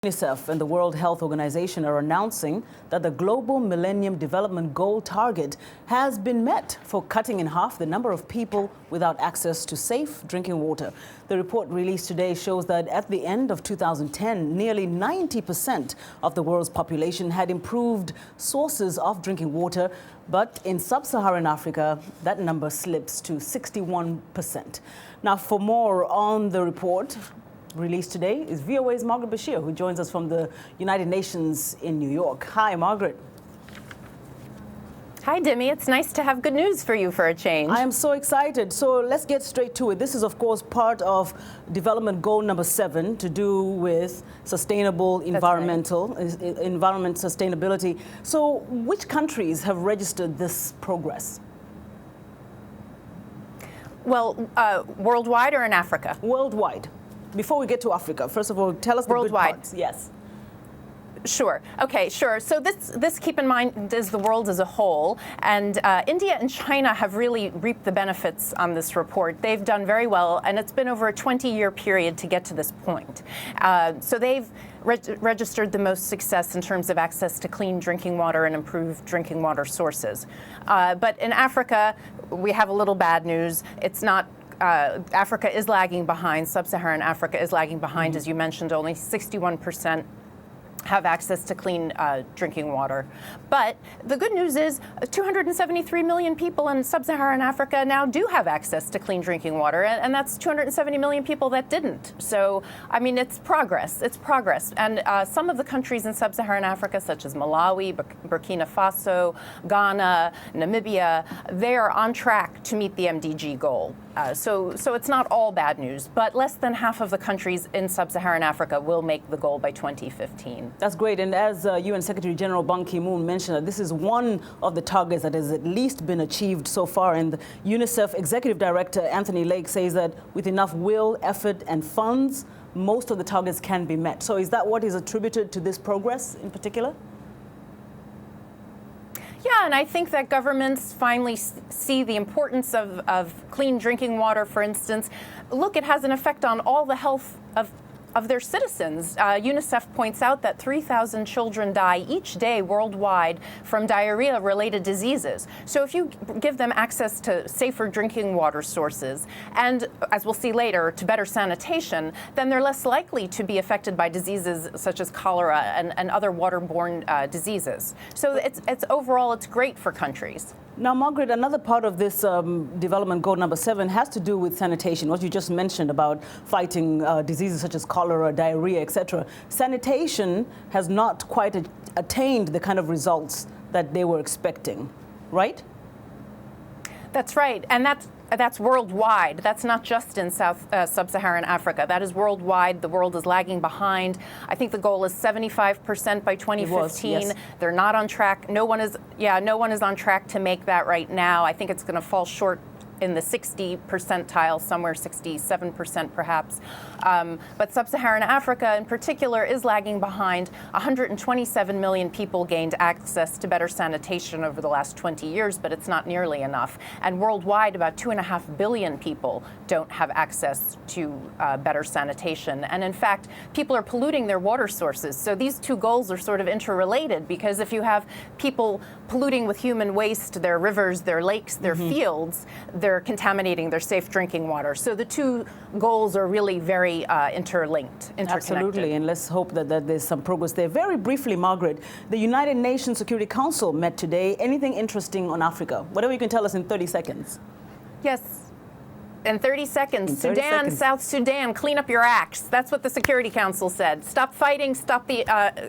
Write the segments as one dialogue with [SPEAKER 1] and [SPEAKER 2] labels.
[SPEAKER 1] UNICEF and the World Health Organization are announcing that the Global Millennium Development Goal target has been met for cutting in half the number of people without access to safe drinking water. The report released today shows that at the end of 2010, nearly 90% of the world's population had improved sources of drinking water, but in sub-Saharan Africa, that number slips to 61%. Now, for more on the report released today is VOA's Margaret Besheer, who joins us from the United Nations in New York. Hi, Margaret.
[SPEAKER 2] Hi, Dimi. It's nice to have good news for you for a change.
[SPEAKER 1] I am so excited. So let's get straight to it. This is, of course, part of development goal number 7 to do with sustainable environment sustainability. So which countries have registered this progress?
[SPEAKER 2] Well, worldwide or in Africa?
[SPEAKER 1] Worldwide. Before we get to Africa, first of all, tell us the good parts. Yes.
[SPEAKER 2] Sure. Okay, sure. So this keep in mind, is the world as a whole. And India and China have really reaped the benefits on this report. They've done very well, and it's been over a 20-year period to get to this point. So they've registered the most success in terms of access to clean drinking water and improved drinking water sources. But in Africa, we have a little bad news. It's not Africa is lagging behind. Sub-Saharan Africa is lagging behind. As you mentioned, only 61% have access to clean drinking water. But the good news is 273 million people in sub-Saharan Africa now do have access to clean drinking water, and that's 270 million people that didn't. So, I mean, it's progress. It's progress. And some of the countries in sub-Saharan Africa, such as Malawi, Burkina Faso, Ghana, Namibia, they are on track to meet the MDG goal. So it's not all bad news, but less than half of the countries in sub-Saharan Africa will make the goal by 2015.
[SPEAKER 1] That's great. And as UN Secretary General Ban Ki-moon mentioned, that this is one of the targets that has at least been achieved so far. And the UNICEF Executive Director Anthony Lake says that with enough will, effort and funds, most of the targets can be met. So is that what is attributed to this progress in particular?
[SPEAKER 2] Yeah, and I think that governments finally see the importance of clean drinking water, for instance. Look, it has an effect on all the health of their citizens. UNICEF points out that 3,000 children die each day worldwide from diarrhea-related diseases. So if you give them access to safer drinking water sources and, as we'll see later, to better sanitation, then they're less likely to be affected by diseases such as cholera and other waterborne diseases. So it's overall, it's great for countries.
[SPEAKER 1] Now, Margaret, another part of this development goal number 7 has to do with sanitation, what you just mentioned about fighting diseases such as cholera, diarrhea, etc. Sanitation has not quite attained the kind of results that they were expecting, right?
[SPEAKER 2] That's right, and that's worldwide. That's not just in sub-Saharan Africa. That is worldwide. The world is lagging behind. I think the goal is 75% by 2015.
[SPEAKER 1] Yes.
[SPEAKER 2] They're not on track. No one is on track to make that right now. I think it's going to fall short in the 60 percentile, somewhere 67% perhaps. But sub-Saharan Africa in particular is lagging behind. 127 million people gained access to better sanitation over the last 20 years, but it's not nearly enough. And worldwide, about 2.5 billion people don't have access to better sanitation. And in fact, people are polluting their water sources. So these two goals are sort of interrelated, because if you have people polluting with human waste their rivers, their lakes, their fields, they're contaminating their safe drinking water. So the two goals are really very interlinked, interconnected.
[SPEAKER 1] Absolutely, and let's hope that there's some progress there. Very briefly, Margaret, the United Nations Security Council met today. Anything interesting on Africa? Whatever you can tell us in 30 seconds.
[SPEAKER 2] Yes. In 30 seconds, Sudan, South Sudan, clean up your acts. That's what the Security Council said. Stop fighting, stop the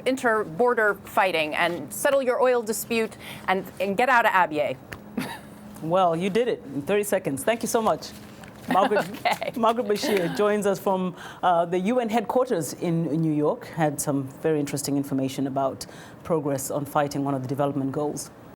[SPEAKER 2] inter-border fighting, and settle your oil dispute, and get out of Abyei.
[SPEAKER 1] Well, you did it in 30 seconds. Thank you so much. Margaret,
[SPEAKER 2] okay.
[SPEAKER 1] Margaret Besheer joins us from the UN headquarters in New York. Had some very interesting information about progress on fighting one of the development goals.